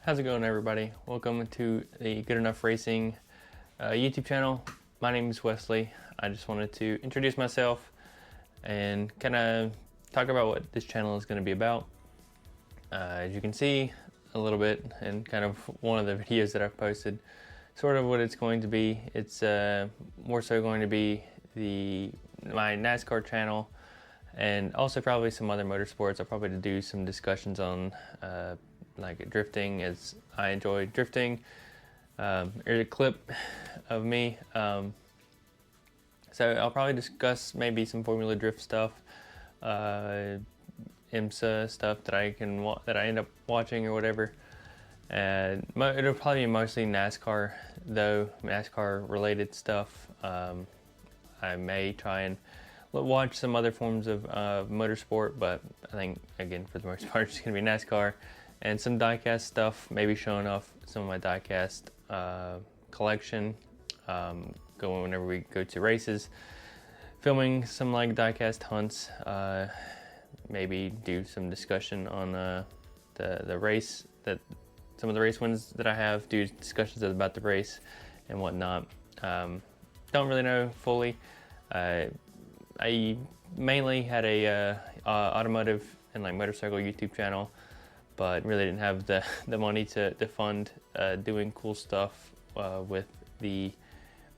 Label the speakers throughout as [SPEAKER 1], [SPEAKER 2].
[SPEAKER 1] How's it going, everybody? Welcome to the Good Enough Racing YouTube channel. My name is Wesley. I just wanted to introduce myself and kind of talk about what this channel is going to be about. As you can see a little bit and kind of one of the videos that I've posted, sort of what it's going to be. It's more so going to be my NASCAR channel, and also probably some other motorsports. I'll probably do some discussions on like drifting, as I enjoy drifting. Here's a clip of me. So I'll probably discuss maybe some Formula Drift stuff, IMSA stuff that I end up watching or whatever. And it'll probably be mostly NASCAR though, NASCAR related stuff. I may try and watch some other forms of motorsport, but I think again for the most part it's gonna be NASCAR. And some diecast stuff, maybe showing off some of my diecast collection. Going whenever we go to races, filming some like diecast hunts. Maybe do some discussion on the race, some of the race wins that I have. Do discussions about the race and whatnot. Don't really know fully. I mainly had a automotive and like motorcycle YouTube channel, but really didn't have the money to fund doing cool stuff with the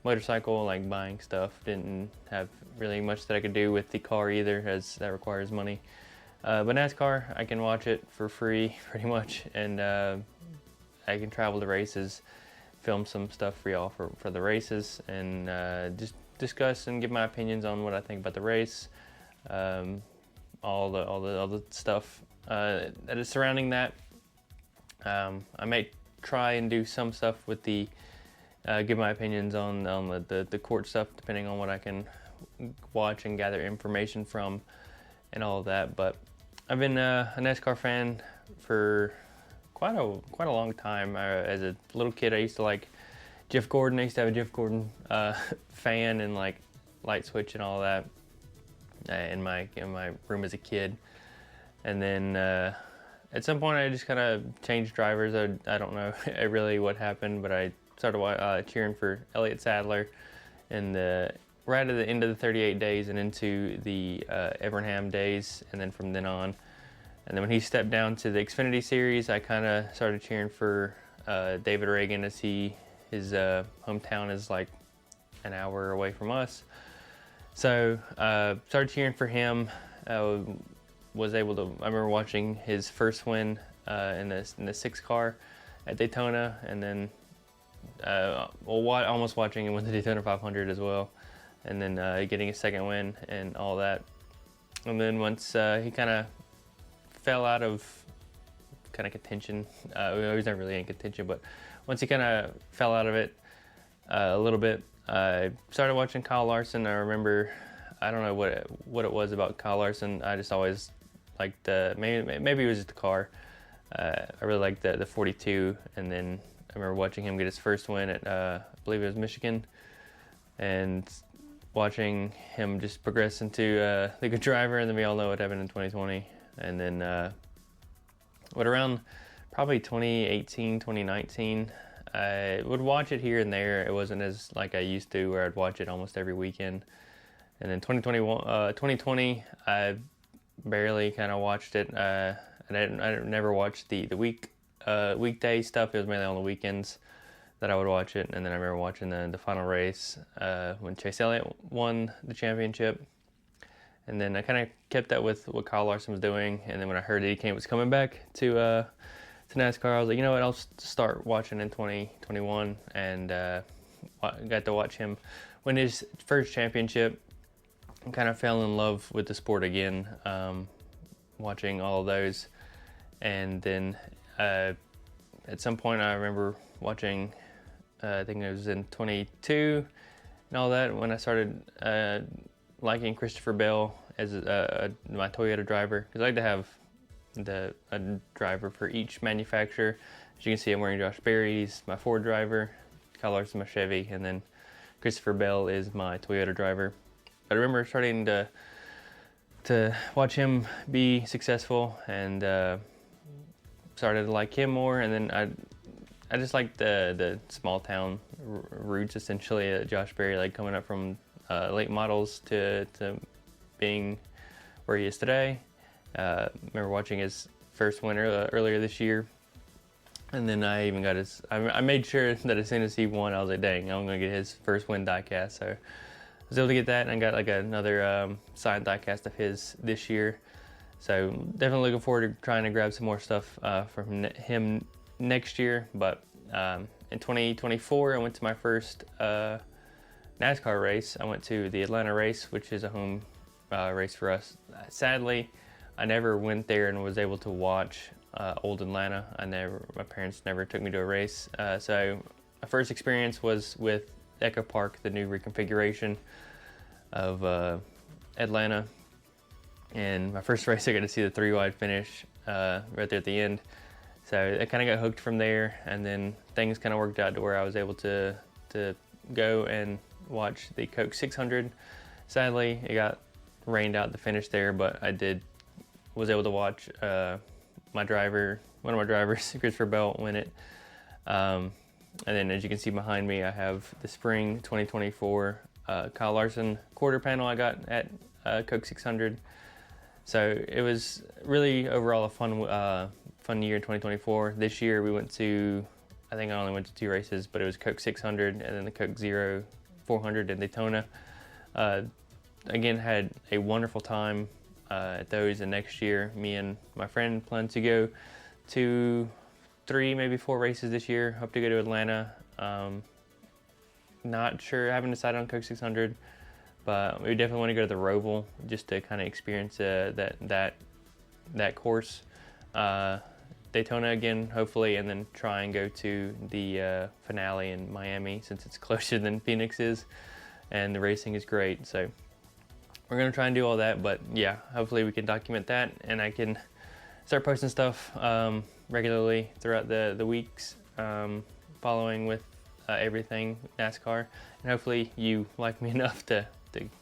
[SPEAKER 1] motorcycle, like buying stuff. Didn't have really much that I could do with the car either, as that requires money. But NASCAR, I can watch it for free pretty much, and I can travel to races, film some stuff for y'all for the races, and just discuss and give my opinions on what I think about the race, all the stuff that is surrounding that. I may try and do some stuff with the give my opinions on the court stuff, depending on what I can watch and gather information from and all of that. But I've been a NASCAR fan for quite a long time. As a little kid, I used to like Jeff Gordon. I used to have a Jeff Gordon fan and like light switch and all that in my room as a kid. And then at some point I just kind of changed drivers. I don't know really what happened, but I started cheering for Elliott Sadler right at the end of the 38 days and into the Evernham days, and then from then on. And then when he stepped down to the Xfinity Series, I kind of started cheering for David Reagan, as his hometown is like an hour away from us. So started cheering for him. I remember watching his first win in the 6 car at Daytona, and then almost watching him win the Daytona 500 as well, and then getting a second win and all that. And then once he kind of fell out of kind of contention, he was not really in contention, but once he kind of fell out of it a little bit, I started watching Kyle Larson. I remember, I don't know what it was about Kyle Larson. I just always liked maybe it was just the car. I really liked the 42, and then I remember watching him get his first win at I believe it was Michigan, and watching him just progress into the good driver. And then we all know what happened in 2020, and then around probably 2018, 2019, I would watch it here and there. It wasn't as like I used to, where I'd watch it almost every weekend. And then 2020, I barely kind of watched it. And I never watched the weekday stuff. It was mainly on the weekends that I would watch it. And then I remember watching the final race when Chase Elliott won the championship. And then I kind of kept that with what Kyle Larson was doing. And then when I heard Eddie Kane was coming back to NASCAR, I was like, you know what, I'll start watching in 2021, and got to watch him win his first championship. And kind of fell in love with the sport again, watching all of those. And then at some point I remember watching, I think it was in 22 and all that, when I started liking Christopher Bell as my Toyota driver, because I like to have a driver for each manufacturer. As you can see, I'm wearing Josh Berry's, my Ford driver, Kyle Larson, my Chevy, and then Christopher Bell is my Toyota driver. But I remember starting to watch him be successful, and started to like him more, and then I just like the small town roots essentially. Josh Berry, like coming up from late models to being where he is today. Remember watching his first win earlier this year, and then I even got his. I made sure that as soon as he won, I was like, dang, I'm gonna get his first win diecast. So I was able to get that, and I got like another signed diecast of his this year. So definitely looking forward to trying to grab some more stuff from him next year. But in 2024, I went to my first NASCAR race. I went to the Atlanta race, which is a home race for us. Sadly, I never went there and was able to watch old Atlanta. My parents never took me to a race. So my first experience was with Echo Park, the new reconfiguration of Atlanta. And my first race, I got to see the 3-wide finish right there at the end. So I kind of got hooked from there, and then things kind of worked out to where I was able to go and watch the Coke 600. Sadly, it got rained out the finish there, but was able to watch one of my drivers, Christopher Bell, win it. And then, as you can see behind me, I have the spring 2024 Kyle Larson quarter panel I got at Coke 600. So it was really overall a fun year in 2024. This year we went to, I think I only went to 2 races, but it was Coke 600 and then the Coke 400 in Daytona. Again, had a wonderful time at those, and next year me and my friend plan to go to 3, maybe 4 races this year. Hope to go to Atlanta. Not sure, haven't decided on Coke 600, but we definitely want to go to the Roval just to kind of experience that course. Daytona again, hopefully, and then try and go to the finale in Miami since it's closer than Phoenix is, and the racing is great. So we're gonna try and do all that, but yeah, hopefully we can document that, and I can start posting stuff regularly throughout the weeks following with everything NASCAR, and hopefully you like me enough to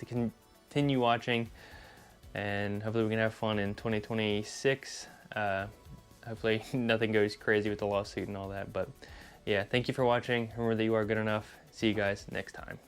[SPEAKER 1] continue watching, and hopefully we can have fun in 2026. Hopefully nothing goes crazy with the lawsuit and all that, but yeah, thank you for watching. Remember that you are good enough. See you guys next time.